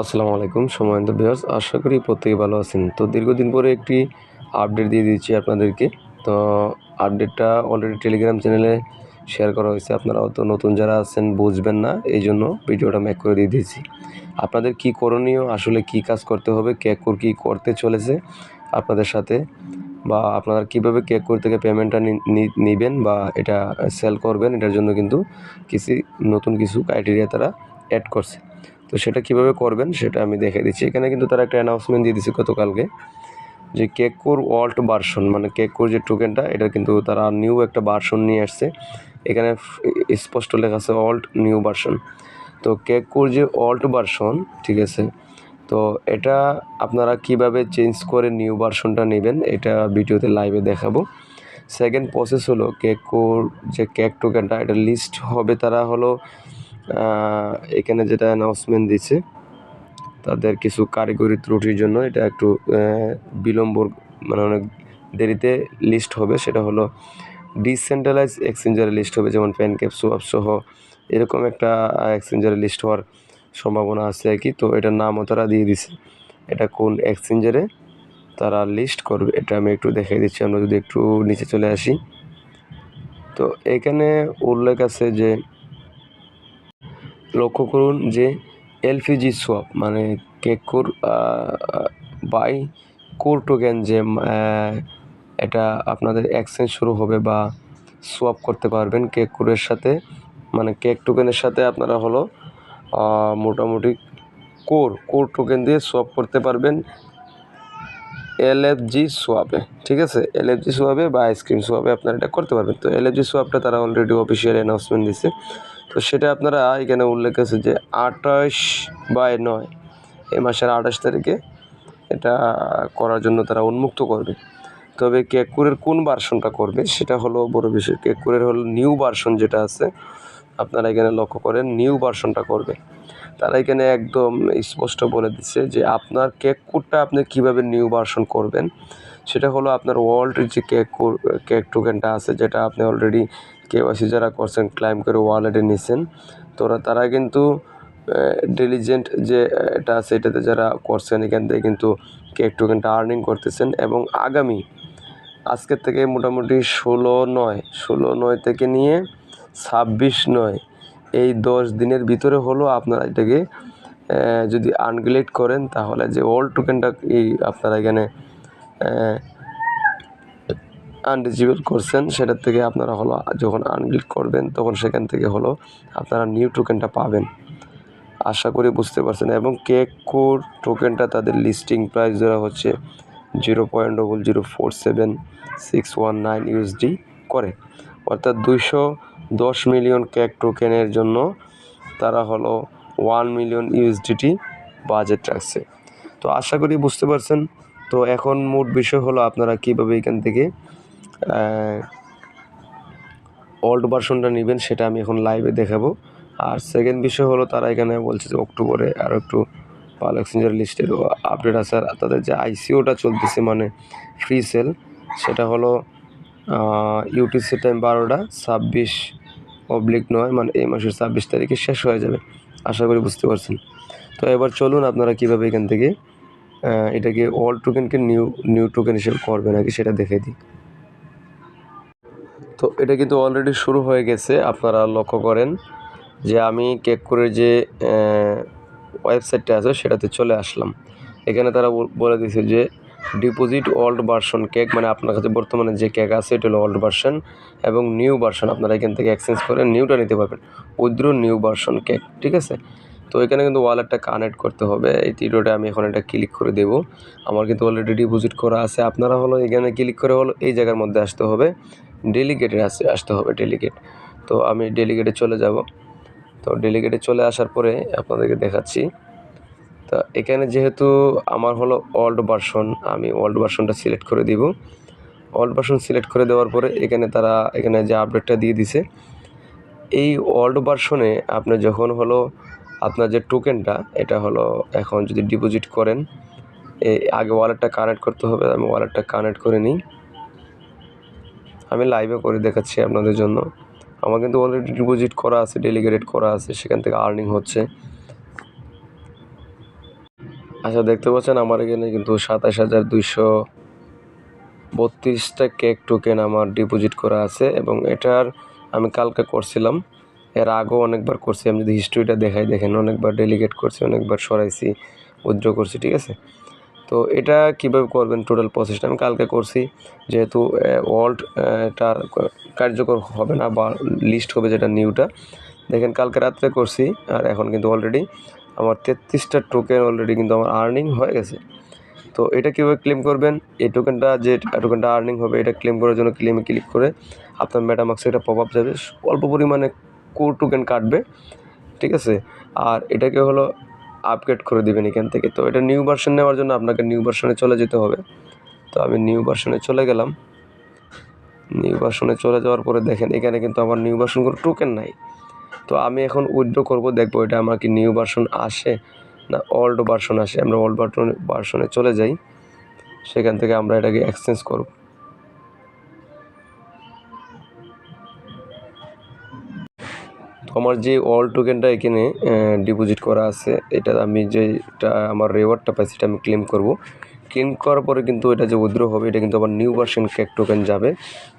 আসসালামু আলাইকুম সম্মানিত ভিউয়ার্স, আশা করি প্রত্যেকে ভালো আছেন। তো দীর্ঘদিন পরে একটি আপডেট দিয়ে দিচ্ছি আপনাদেরকে। তো আপডেটটা অলরেডি টেলিগ্রাম চ্যানেলে শেয়ার করা হয়েছে। আপনারা অত নতুন যারা আছেন বুঝবেন না, এই জন্য ভিডিওটা মেক করে দিয়ে দিয়েছি। আপনাদের কি করণীয়, আসলে কি কাজ করতে হবে, CakeCore কী করতে চলেছে আপনাদের সাথে, বা আপনারা কীভাবে CakeCore থেকে পেমেন্টটা নিবেন বা এটা সেল করবেন, এটার জন্য কিন্তু নতুন কিছু ক্রাইটেরিয়া তারা অ্যাড করছে। তো সেটা কিভাবে করবেন সেটা আমি দেখিয়ে দিচ্ছি। এখানে কিন্তু তারা একটা অ্যানাউন্সমেন্ট দিয়ে দিয়েছে গতকালকে, যে CakeCore ওয়াল্ট ভার্সন, মানে CakeCore যে টোকেনটা, এটা কিন্তু তারা নিউ একটা ভার্সন নিয়ে আসছে। এখানে স্পষ্ট লেখা আছে ওয়াল্ট নিউ ভার্সন। তো CakeCore যে ওয়াল্ট ভার্সন, ঠিক আছে, তো এটা আপনারা কিভাবে চেঞ্জ করে নিউ ভার্সনটা নেবেন এটা ভিডিওতে লাইভে দেখাবো। সেকেন্ড প্রসেস হলো CakeCore যে কেক টোকেনটা, এটা লিস্ট হবে তারা হলো এখানে যেটা অ্যানাউন্সমেন্ট দিচ্ছে, তাদের কিছু কারিগরি ত্রুটির জন্য এটা একটু বিলম্বর, মানে অনেক দেরিতে লিস্ট হবে। সেটা হলো ডিসেন্ট্রালাইজ এক্সচেঞ্জারে লিস্ট হবে, যেমন প্যানকেক সহ এরকম একটা এক্সচেঞ্জারে লিস্ট হওয়ার সম্ভাবনা আছে আর কি। তো এটার নামও তারা দিয়ে দিছে, এটা কোন এক্সচেঞ্জারে তারা লিস্ট করবে এটা আমি একটু দেখিয়ে দিচ্ছি। আমরা যদি একটু নিচে চলে আসি, তো এখানে উল্লেখ আছে যে, লক্ষ্য করুন যে lfgswap মানে CakeCore বাই কোর টোকেন, যে এটা আপনাদের এক্সচেঞ্জ শুরু হবে বা সোয়াপ করতে পারবেন CakeCore-এর সাথে, মানে কেক টোকেনের সাথে আপনারা হলো মোটামুটি কোর টোকেন দিয়ে সোয়াপ করতে পারবেন lfgswap-এ, ঠিক আছে। lfgswap-এ বা আইসক্রিম সোয়াপে আপনারা এটা করতে পারবেন। তো lfgswap-টা তারা অলরেডি অফিসিয়াল অ্যানাউন্সমেন্ট দিচ্ছে। তো সেটা আপনারা এখানে উল্লেখ আছে যে 28/9 এই মাসের 28 তারিখে এটা করার জন্য তারা উন্মুক্ত করবে। তবে CakeCore-এর কোন ভার্সনটা করবে সেটা হলো বড় বিষয়। CakeCore-এর হলো নিউ ভার্সন যেটা আছে, আপনারা এখানে লক্ষ্য করেন নিউ ভার্সনটা করবে। তারা এখানে একদম স্পষ্ট বলে দিচ্ছে যে আপনার CakeCore-টা আপনি কীভাবে নিউ ভার্সন করবেন। সেটা হলো আপনার ওয়ালেটের যে কেক টোকেনটা আছে, যেটা আপনি অলরেডি KYC যারা করছেন ক্লাইম করে ওয়ালেটে নিছেন, তো তারা কিন্তু ডিলিজেন্ট যে এটা আছে এটাতে যারা করছেন, এখান থেকে কিন্তু কেক টোকেনটা আর্নিং করতেছেন। এবং আগামী আজকের থেকে মোটামুটি 16/9 থেকে নিয়ে 26/9 এই 10 দিনের ভিতরে হলো আপনারা এটাকে যদি আনগ্লেড করেন, তাহলে যে ওল্ড টোকেনটা আপনারা এখানে আনডিজেবল করছেন, সেটার থেকে আপনারা হলো যখন আনগ্লেড করবেন তখন সেখান থেকে হলো আপনারা নিউ টোকেনটা পাবেন। আশা করি বুঝতে পারছেন। এবং CakeCore টোকেনটা তাদের লিস্টিং প্রাইস ধরা হচ্ছে 0.0047619 USD করে, অর্থাৎ 210 মিলিয়ন কেক টোকেনের জন্য তারা হলো 1 মিলিয়ন USDT বাজেট রাখছে। তো আশা করি বুঝতে পারছেন। তো এখন মোট বিষয় হলো আপনারা কীভাবে এখান থেকে ওল্ড ভার্সনটা নেবেন সেটা আমি এখন লাইভে দেখাবো। আর সেকেন্ড বিষয় হলো তারা এখানে বলছে যে অক্টোবরে আরও একটু ভালো এক্সচেঞ্জার লিস্টের আপডেট আছে। আর তাদের যে ICO-টা চলতেছে, মানে ফ্রি সেল, সেটা হলো UTC টাইম 12টা 26/9, মানে এই মাসের 26 তারিখে শেষ হয়ে যাবে। আশা করি বুঝতে পারছেন। তো এবার চলুন আপনারা কীভাবে এখান থেকে এটাকে ওল্ড টোকেনকে নিউ টোকেন হিসেবে করবেন নাকি সেটা দেখে দিই। তো এটা কিন্তু অলরেডি শুরু হয়ে গেছে, আপনারা লক্ষ্য করেন যে আমি CakeCore-এর যে ওয়েবসাইটটা আছে সেটাতে চলে আসলাম। এখানে তারা বলে দিয়েছে যে ডিপোজিট ওল্ড ভার্সন কেক, মানে আপনার কাছে বর্তমানে যে কেক আছে এটা হলো ওল্ড ভার্সন, এবং নিউ ভার্সন আপনারা এখান থেকে এক্সচেঞ্জ করে নিউটা নিতে পারবেন, উইথড্র নিউ ভার্সন কেক, ঠিক আছে। তো এখানে কিন্তু ওয়ালেটটা কানেক্ট করতে হবে। এই টিটোটা আমি এখন এটা ক্লিক করে দেব। আমার কিন্তু অলরেডি ডিপোজিট করা আছে। আপনারা হলো এখানে ক্লিক করে হলো এই জায়গার মধ্যে আসতে হবে, ডেলিগেটে আসতে হবে, ডেলিগেট। তো আমি ডেলিগেটে চলে যাব। তো ডেলিগেটে চলে আসার পরে আপনাদেরকে দেখাচ্ছি। তো এখানে যেহেতু আমার হলো ওল্ড ভার্সন, আমি ওল্ড ভার্সনটা সিলেক্ট করে দিব। ওল্ড ভার্সন সিলেক্ট করে দেওয়ার পরে এখানে যে আপডেটটা দিয়ে দিছে, এই ওল্ড ভার্সনে আপনি যখন হলো আপনার যে টোকেনটা, এটা হলো এখন যদি ডিপোজিট করেন, আগে ওয়ালেটটা কানেক্ট করতে হবে। আমি ওয়ালেটটা কানেক্ট করে নিই, আমি লাইভে করে দেখাচ্ছি আপনাদের জন্য। আমার কিন্তু অলরেডি ডিপোজিট করা আছে, ডেলিগেটেড করা আছে, সেখান থেকে আর্নিং হচ্ছে। আচ্ছা, দেখতে পাচ্ছেন আমার এখানে কিন্তু 27,232টা কেক টোকেন আমার ডিপোজিট করা আছে এবং এটার আমি কালকে করছিলাম। এর আগেও অনেকবার করছি। আমি যদি হিস্ট্রিটা দেখাই, দেখেন অনেকবার ডেলিগেট করছি, অনেকবার সরাইছি, উইথড্র করছি, ঠিক আছে। তো এটা কিভাবে করবেন টোটাল প্রসেসটা আমি কালকে করছি। যেহেতু ওল্ড এটার কার্যকর হবে না বা লিস্ট হবে যেটা নিউটা, দেখেন কালকে রাত্রে করছি আর এখন কিন্তু অলরেডি আমার 33টা টোকেন অলরেডি কিন্তু আমার আর্নিং হয়ে গেছে। তো এটা কীভাবে ক্লেম করবেন, এই টোকেনটা যে টোকেনটা আর্নিং হবে এটা ক্লেম করার জন্য ক্লেমে ক্লিক করে আপনার মেটামাক্সে এটা পপ আপ যাবে, অল্প পরিমাণে কোর টোকেন কাটবে, ঠিক আছে। আর এটাকে হলো আপগ্রেড করে দেবেন এখান থেকে। তো এটা নিউ ভার্সন নেওয়ার জন্য আপনাকে নিউ ভার্সনে চলে যেতে হবে। তো আমি নিউ ভার্সনে চলে গেলাম। নিউ ভার্সনে চলে যাওয়ার পরে দেখেন এখানে কিন্তু আমার নিউ ভার্সন কোনো টোকেন নাই। তো আমি এখন উইথড্র করব, দেখবো এটা আমার কি নিউ ভার্সন আসে না ওল্ড ভার্সন আসে। আমরা ওল্ড ভার্সনে চলে যাই, সেখান থেকে আমরা এটাকে এক্সচেঞ্জ করব। তো আমার যে ওল্ড টোকেনটা এখানে ডিপোজিট করা আছে, এটা আমি যেটা আমার রেওয়ার্ডটা পাইছি এটা আমি ক্লেম করব। ক্লেম করার পরে কিন্তু এটা যে উইথড্র হবে এটা কিন্তু আবার নিউ ভার্সন কেক টোকেন যাবে।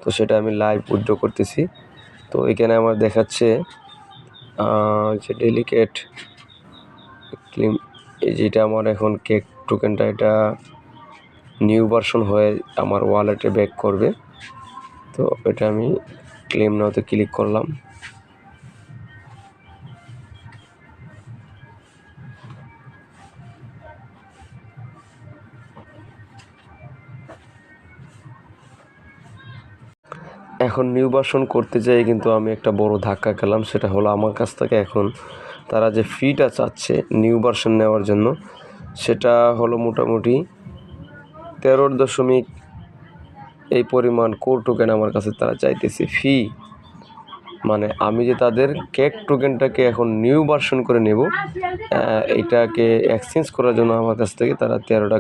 তো সেটা আমি লাইভ উইথড্র করতেছি। তো এখানে আমার দেখাচ্ছে যে ডেলিকেট ক্লেম, এই যেটা আমার এখন কেক টোকেনটা এটা নিউ ভার্সন হয়ে আমার ওয়ালেটে ব্যাক করবে। তো এটা আমি ক্লেম নাওতে ক্লিক করলাম। এখন নিউ ভার্সন করতে যাই কিন্তু আমি একটা বড় ধাক্কা খেলাম। সেটা হলো আমার কাছ থেকে এখন তারা যে ফিটা চাচ্ছে নিউ ভার্সন নেওয়ার জন্য, সেটা হলো মোটামুটি 13 এই পরিমাণ কোর টোকেন আমার কাছে তারা চাইতেছে ফি। মানে আমি যে তাদের কেক টোকেনটাকে এখন নিউ ভার্সন করে নেব, এইটাকে এক্সচেঞ্জ করার জন্য আমার কাছ থেকে তারা 13টা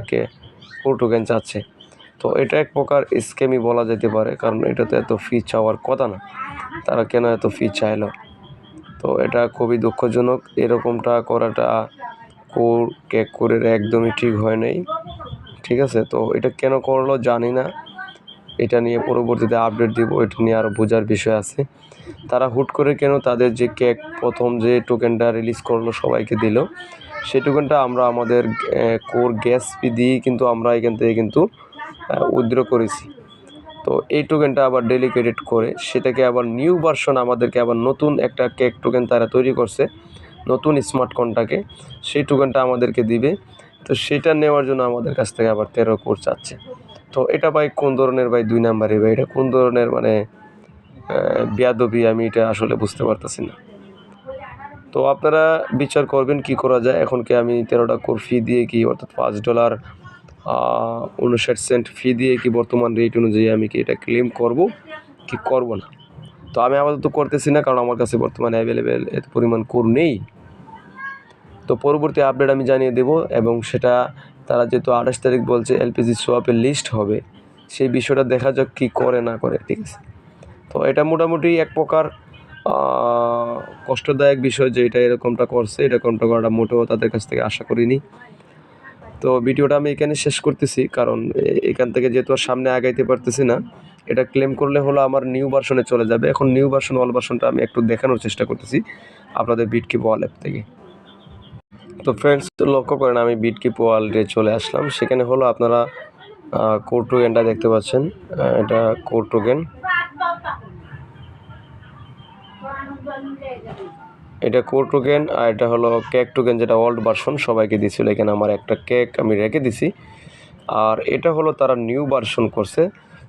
কোর টোকেন চাচ্ছে। তো এটা এক প্রকার স্ক্যামই বলা যেতে পারে, কারণ এটা তো এত ফি চাওয়ার কথা না, তারা কেন এত ফি চাইলো। তো এটা খুবই দুঃখজনক, এরকমটা করাটা CakeCoreর একদমই ঠিক হয় নাই, ঠিক আছে। তো এটা কেন করলো জানি না, এটা নিয়ে পরবর্তীতে আপডেট দিব, এটা নিয়ে আরও বোঝার বিষয় আছে। তারা হুট করে কেন তাদের যে কেক প্রথম যে টোকেনটা রিলিজ করলো সবাইকে দিল, সেই টোকেনটা আমরা আমাদের কোর গ্যাস ফি দিয়েই কিন্তু আমরা এখান থেকে কিন্তু উইথড্র করেছি। তো এই টোকেনটা আবার ডেলিকেটেড করে সেটাকে আবার নিউ ভার্সন আমাদেরকে আবার নতুন একটা কেক টোকেন তারা তৈরি করছে, নতুন স্মার্ট কনটাকে সেই টোকেনটা আমাদেরকে দিবে। তো সেটা নেওয়ার জন্য আমাদের কাছ থেকে আবার 13 কোর চাচ্ছে। তো এটা ভাই কোন ধরনের ভাই 2 নাম্বারে ভাই, এটা কোন ধরনের মানে বেয়াদবি, আমি এটা আসলে বুঝতে পারতেছি না। তো আপনারা বিচার করবেন কি করা যায়। এখন কি আমি 13টা কোর ফি দিয়ে কি, অর্থাৎ $5.59 ফি দিয়ে কি বর্তমান রেট অনুযায়ী আমি কি এটা ক্লেম করব কি করব না? তো আমি আপাতত করতেছি না, কারণ আমার কাছে বর্তমানে অ্যাভেলেবেল এত পরিমাণ কোর নেই। তো পরবর্তী আপডেট আমি জানিয়ে দেব, এবং সেটা তারা যেহেতু 28 তারিখ বলছে এলপিজি সোয়াপের লিস্ট হবে, সেই বিষয়টা দেখা যাক কী করে না করে, ঠিক আছে। তো এটা মোটামুটি এক প্রকার কষ্টদায়ক বিষয় যে এটা এরকমটা করছে, এরকমটা করাটা মোটেও তাদের কাছ থেকে আশা করিনি। তো ভিডিওটা আমি এখানে শেষ করতেছি, কারণ এখান থেকে যেহেতু আর সামনে আগাইতে পারতেছি না। এটা ক্লেম করলে হলো আমার নিউ ভার্সনে চলে যাবে। এখন নিউ ভার্সন ওল্ড ভার্সনটা আমি একটু দেখানোর চেষ্টা করতেছি আপনাদের বিটকিপ ওয়ালেট থেকে। তো ফ্রেন্ডস লক্ষ্য করেন আমি বিটকিপ ওয়ালেটে চলে আসলাম। সেখানে হলো আপনারা কোর টোকেনটা দেখতে পাচ্ছেন, এটা কোর টোকেন, এটা কোর টোকেন, আর এটা হলো কেক টোকেন যেটা ওল্ড ভার্সন সবাইকে দিয়েছিল। এখানে আমার একটা কেক আমি রেখে দিছি। আর এটা হলো তারা নিউ ভার্সন করছে।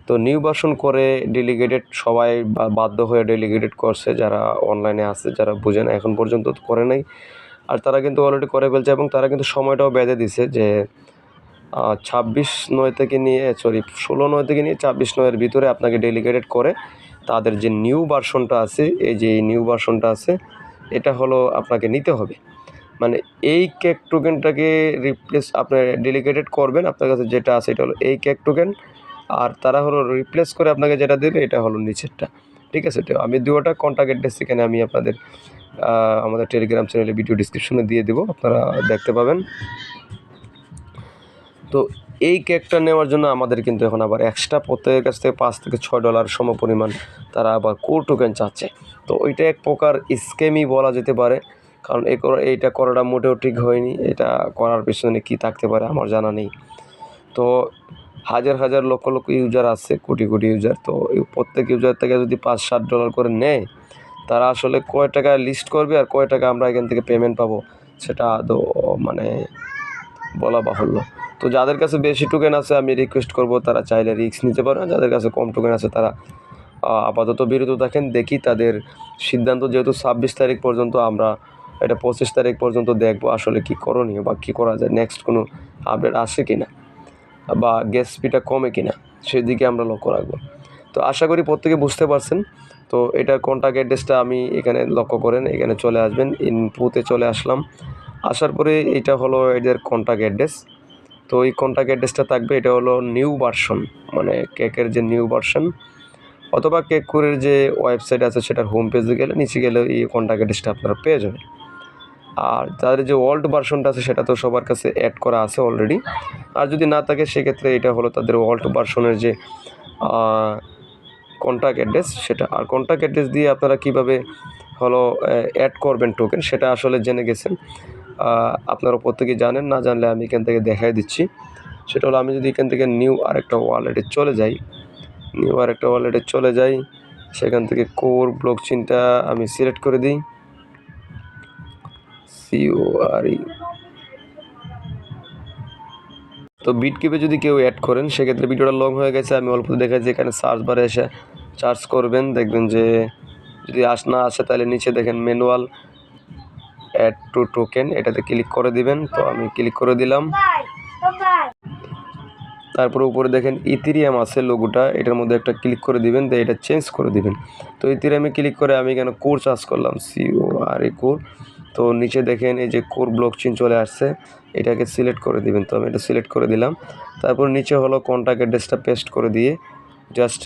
তো নিউ ভার্সন করে ডেলিগেটেড সবাই বাধ্য হয়ে ডেলিগেটেড করছে, যারা অনলাইনে আছে, যারা বুঝে না এখন পর্যন্ত করে নাই। আর তারা কিন্তু অলরেডি করে ফেলছে, এবং তারা কিন্তু সময়টাও বেঁধে দিছে যে 26/9 থেকে নিয়ে 16/9 থেকে নিয়ে 26/9-এর ভিতরে আপনাকে ডেলিগেটেড করে তাদের যে নিউ ভার্সনটা আছে, এই যে এই নিউ ভার্সনটা আছে, এটা হলো আপনাকে নিতে হবে। মানে এই কেক টোকেনটাকে রিপ্লেস আপনি ডেলিগেটেড করবেন, আপনার কাছে যেটা আছে এটা হলো এই কেক টোকেন, আর তারা হলো রিপ্লেস করে আপনাকে যেটা দেবে এটা হলো নিচেরটা, ঠিক আছে। তো আমি দুটোটা কন্ট্যাক্ট অ্যাড্রেস এখানে আমি আপনাদের আমাদের টেলিগ্রাম চ্যানেলে ভিডিও ডিসক্রিপশনে দিয়ে দেবো, আপনারা দেখতে পাবেন। তো এই কেকটা নেওয়ার জন্য আমাদের কিন্তু এখন আবার এক্সট্রা প্রত্যেকের কাছ থেকে $5 থেকে $6 সমপরিমাণ তারা আবার কোর টোকেন চাচ্ছে। তো ওইটা এক প্রকার স্ক্যামই বলা যেতে পারে, কারণ এইটা করাটা মোটেও ঠিক হয়নি। এটা করার পিছনে কী থাকতে পারে আমার জানা নেই। তো হাজার হাজার লক্ষ লক্ষ ইউজার আছে, কোটি কোটি ইউজার। তো প্রত্যেক ইউজার থেকে যদি $5-7 করে নেয়, তারা আসলে কয় টাকা লিস্ট করবে আর কয় টাকা আমরা এখান থেকে পেমেন্ট পাবো সেটা আদৌ মানে বলা বাহুল্য। তো যাদের কাছে বেশি টোকেন আছে আমি রিকোয়েস্ট করব তারা চাইলে রিস্ক নিতে পারে। যাদের কাছে কম টোকেন আছে তারা আপাতত বিরত থাকেন। দেখি তাদের সিদ্ধান্ত, যেহেতু 26 তারিখ পর্যন্ত, আমরা এটা 25 তারিখ পর্যন্ত দেখবো আসলে কী করণীয় বা কী করা যায়, নেক্সট কোনো আপডেট আসে কি না বা গ্যাস ফিটা কমে কিনা সেদিকে আমরা লক্ষ্য রাখবো। তো আশা করি প্রত্যেকে বুঝতে পারছেন। তো এটার কন্ট্যাক্ট অ্যাড্রেসটা আমি এখানে লক্ষ্য করেন, এখানে চলে আসবেন, ইনপুতে চলে আসলাম। আসার পরে এটা হলো এদের কন্ট্যাক্ট অ্যাড্রেস। তো এই কন্ট্যাক্ট অ্যাড্রেসটা থাকবে, এটা হলো নিউ ভার্সন, মানে কেকের যে নিউ ভার্সন, অথবা কেককোরের যে ওয়েবসাইট আছে সেটার হোম পেজে গেলে নিচে গেলে এই কন্ট্যাক্ট অ্যাড্রেসটা আপনারা পেয়ে যাবেন। আর তাদের যে ওল্ড ভার্সনটা আছে সেটা তো সবার কাছে অ্যাড করা আছে অলরেডি। আর যদি না থাকে সেক্ষেত্রে এটা হলো তাদের ওল্ড ভার্সনের যে কন্ট্যাক্ট অ্যাড্রেস সেটা। আর কন্ট্যাক্ট অ্যাড্রেস দিয়ে আপনারা কীভাবে হলো অ্যাড করবেন টোকেন সেটা আসলে জেনে গেছেন, আপনারা প্রত্যেকেই জানেন। না জানলে আমি এখান থেকে দেখাই দিচ্ছি। সেটা হলো, আমি যদি এখান থেকে নিউ আরেকটা ওয়ালেটে চলে যাই, সেখান থেকে কোর ব্লকচেইনটা আমি সিলেক্ট করে দিই, CORE। তো বিটকিপে যদি কেউ অ্যাড করেন সেক্ষেত্রে ভিডিওটা লং হয়ে গেছে, আমি অল্প দেখাচ্ছি। এখানে সার্চ বারে এসে সার্চ করবেন, দেখবেন যে যদি না আসে তাহলে নিচে দেখেন ম্যানুয়াল অ্যাড টু টোকেন, এটাতে ক্লিক করে দিবেন। তো আমি ক্লিক করে দিলাম। তারপরে উপরে দেখেন ইথেরিয়াম আছে লোগোটা, এটার মধ্যে একটা ক্লিক করে দিবেন, তো এটা চেঞ্জ করে দিবেন। তো ইথেরিয়ামে ক্লিক করে আমি এখানে কোর সার্চ করলাম, CORE কোর। তো নিচে দেখেন এই যে কোর ব্লকচেইন চলে আসছে, এটাকে সিলেক্ট করে দিবেন। তো আমি এটা সিলেক্ট করে দিলাম। তারপর নিচে হলো কন্ট্যাক্ট অ্যাড্রেসটা পেস্ট করে দিয়ে জাস্ট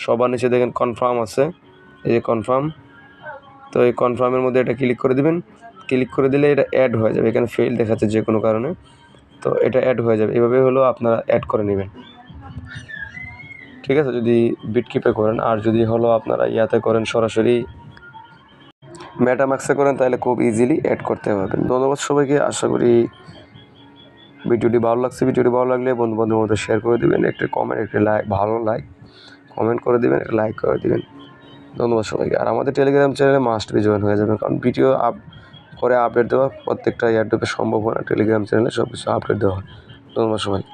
সবার নিচে দেখেন কনফার্ম আছে, এই যে কনফার্ম। তো এই কনফার্মের মধ্যে এটা ক্লিক করে দিবেন। ক্লিক করে দিলে এটা অ্যাড হয়ে যাবে, এখানে ফেল দেখাচ্ছে যে কোনো কারণে। তো এটা অ্যাড হয়ে যাবে, এভাবে হলো আপনারা অ্যাড করে নেবেন, ঠিক আছে, যদি বিটকিপে করেন। আর যদি হলো আপনারা ইয়াতে করেন, সরাসরি মেটামাক্সে করেন, তাহলে খুব ইজিলি অ্যাড করতে পারবেন। ধন্যবাদ সবাইকে। আশা করি ভিডিওটি ভালো লাগছে। ভিডিওটি ভালো লাগলে বন্ধু বান্ধবের মধ্যে শেয়ার করে দেবেন, একটা কমেন্ট, একটা লাইক কমেন্ট করে দেবেন, একটা লাইক করে দেবেন। ধন্যবাদ সবাইকে। আর আমাদের টেলিগ্রাম চ্যানেলে মাস্ট বি জয়েন হয়ে যাবেন, কারণ ভিডিও পরে আপডেট দেওয়া প্রত্যেকটা এয়ারড্রপে সম্ভব হয় না, টেলিগ্রাম চ্যানেলে সব কিছু আপডেট দেওয়া হয়। ধন্যবাদ সবাইকে।